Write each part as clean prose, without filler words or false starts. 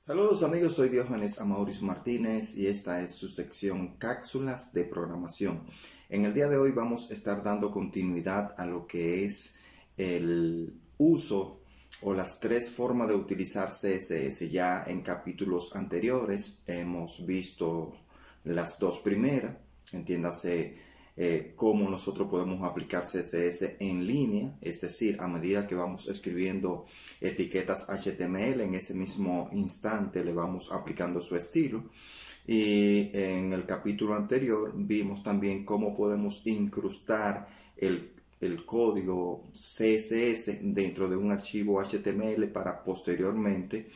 Saludos amigos, soy Diógenes Amauris Martínez y esta es su sección Cápsulas de Programación. En el día de hoy vamos a estar dando continuidad a lo que es el uso o las tres formas de utilizar CSS. Ya en capítulos anteriores hemos visto las dos primeras, entiéndase cómo nosotros podemos aplicar CSS en línea, es decir, a medida que vamos escribiendo etiquetas HTML, en ese mismo instante le vamos aplicando su estilo. Y en el capítulo anterior vimos también cómo podemos incrustar el código CSS dentro de un archivo HTML para posteriormente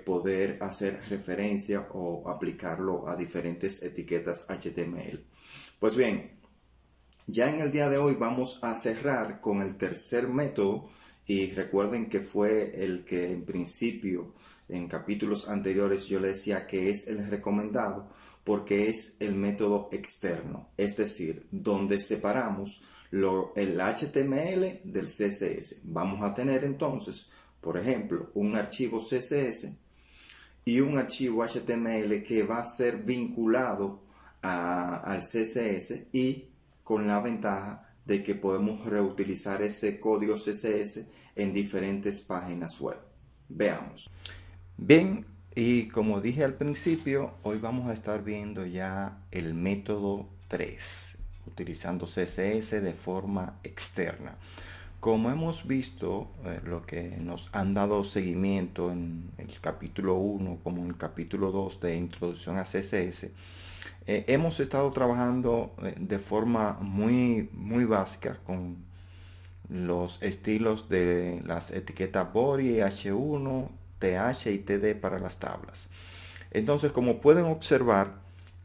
poder hacer referencia o aplicarlo a diferentes etiquetas HTML. Pues bien, ya en el día de hoy vamos a cerrar con el tercer método y recuerden que fue el que en principio en capítulos anteriores yo le decía que es el recomendado porque es el método externo, es decir, donde separamos el HTML del CSS. Vamos a tener entonces, por ejemplo, un archivo CSS y un archivo HTML que va a ser vinculado al CSS y con la ventaja de que podemos reutilizar ese código CSS en diferentes páginas web. Veamos. Bien, y como dije al principio, hoy vamos a estar viendo ya el método 3, utilizando CSS de forma externa. Como hemos visto, lo que nos han dado seguimiento en el capítulo 1 como en el capítulo 2 de Introducción a CSS, hemos estado trabajando de forma muy básica con los estilos de las etiquetas body, H1, TH y TD para las tablas. Entonces, como pueden observar,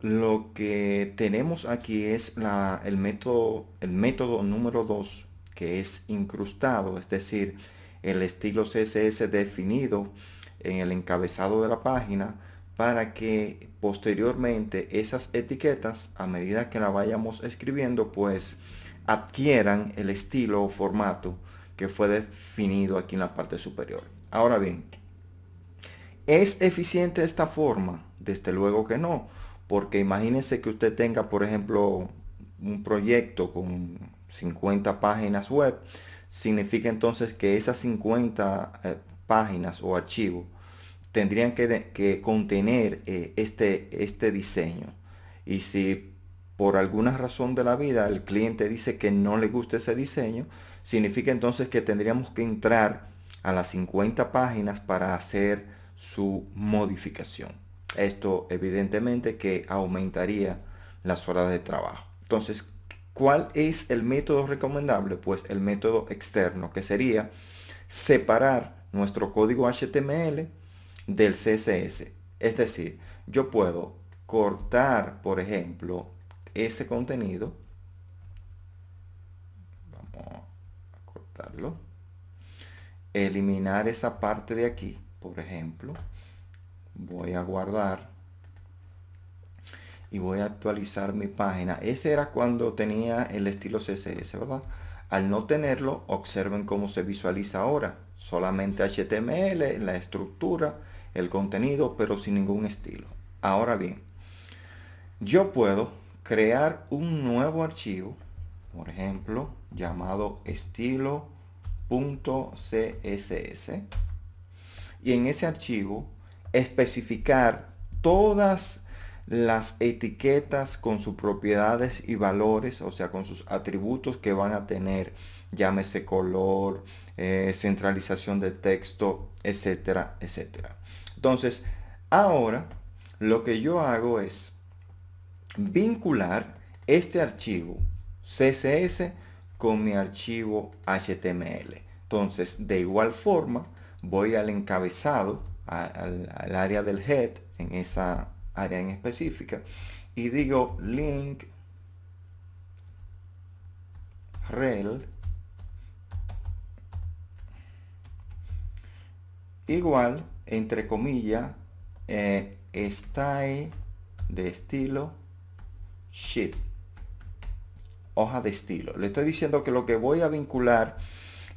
lo que tenemos aquí es el método número 2, que es incrustado, es decir, el estilo CSS definido en el encabezado de la página para que posteriormente esas etiquetas, a medida que la vayamos escribiendo, pues adquieran el estilo o formato que fue definido aquí en la parte superior. Ahora bien, ¿es eficiente esta forma? Desde luego que no, porque imagínense que usted tenga, por ejemplo, un proyecto con 50 páginas web, significa entonces que esas 50 páginas o archivos tendrían que contener este diseño. Y si por alguna razón de la vida el cliente dice que no le gusta ese diseño, significa entonces que tendríamos que entrar a las 50 páginas para hacer su modificación. Esto evidentemente que aumentaría las horas de trabajo. Entonces, ¿cuál es el método recomendable? Pues el método externo, que sería separar nuestro código HTML del CSS. Es decir, yo puedo cortar, por ejemplo, ese contenido. Vamos a cortarlo. Eliminar esa parte de aquí, por ejemplo. Voy a guardar y voy a actualizar mi página. Ese era cuando tenía el estilo CSS, ¿verdad? Al no tenerlo, observen cómo se visualiza ahora. Solamente HTML, la estructura, el contenido, pero sin ningún estilo. Ahora bien, yo puedo crear un nuevo archivo, por ejemplo, llamado estilo.css, y en ese archivo especificar todas las etiquetas con sus propiedades y valores, o sea, con sus atributos que van a tener, llámese color, centralización de texto, etcétera, etcétera. Entonces, ahora lo que yo hago es vincular este archivo CSS con mi archivo HTML. Entonces, de igual forma, voy al encabezado, al área del head, en esa área en específica, y digo link rel igual, entre comillas, style de estilo sheet, hoja de estilo. Le estoy diciendo que lo que voy a vincular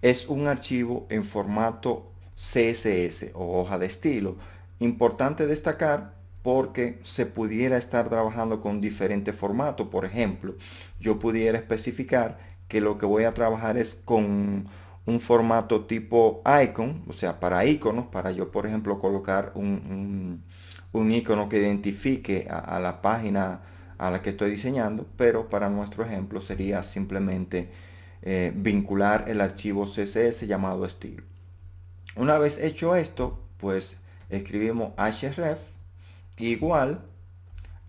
es un archivo en formato CSS o hoja de estilo Importante destacar porque se pudiera estar trabajando con diferentes formatos. Por ejemplo, yo pudiera especificar que lo que voy a trabajar es con un formato tipo icon, o sea, para iconos, para yo, por ejemplo, colocar un icono que identifique a la página a la que estoy diseñando, pero para nuestro ejemplo sería simplemente vincular el archivo CSS llamado estilo. Una vez hecho esto, pues escribimos href igual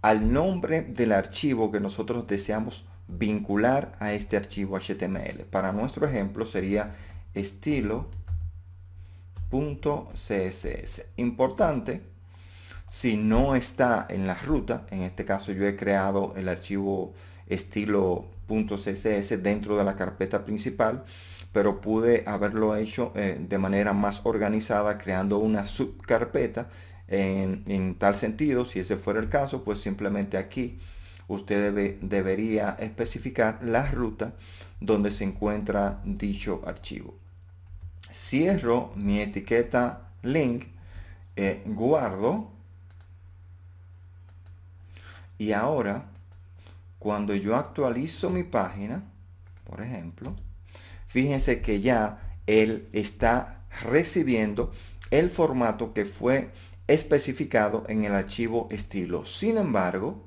al nombre del archivo que nosotros deseamos vincular a este archivo HTML. Para nuestro ejemplo sería estilo.css. Importante, si no está en la ruta, en este caso yo he creado el archivo estilo.css dentro de la carpeta principal, pero pude haberlo hecho de manera más organizada creando una subcarpeta en tal sentido. Si ese fuera el caso, pues simplemente aquí usted debería especificar la ruta donde se encuentra dicho archivo. Cierro mi etiqueta link, guardo, y ahora cuando yo actualizo mi página, por ejemplo, fíjense que ya él está recibiendo el formato que fue especificado en el archivo estilo. Sin embargo,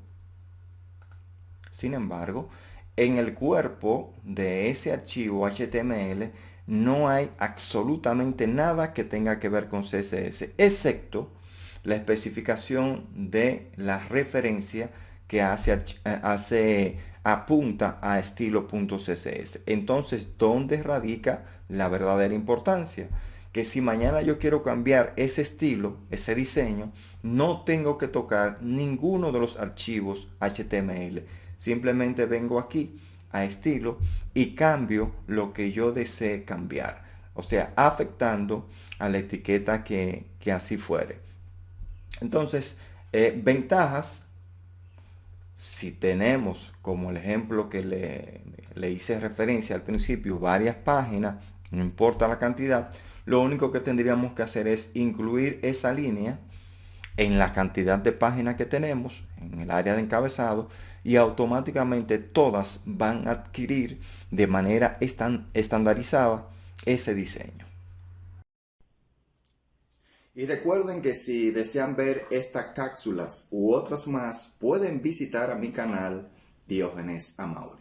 en el cuerpo de ese archivo HTML no hay absolutamente nada que tenga que ver con CSS, excepto la especificación de la referencia que apunta a estilo.css. Entonces, ¿dónde radica la verdadera importancia? Que si mañana yo quiero cambiar ese estilo, ese diseño, no tengo que tocar ninguno de los archivos HTML. Simplemente vengo aquí a estilo y cambio lo que yo desee cambiar. O sea, afectando a la etiqueta que así fuere. Entonces, ventajas, si tenemos como el ejemplo que le hice referencia al principio, varias páginas, no importa la cantidad, lo único que tendríamos que hacer es incluir esa línea en la cantidad de páginas que tenemos en el área de encabezado y automáticamente todas van a adquirir de manera estandarizada ese diseño. Y recuerden que si desean ver estas cápsulas u otras más, pueden visitar a mi canal Diógenes Amaury.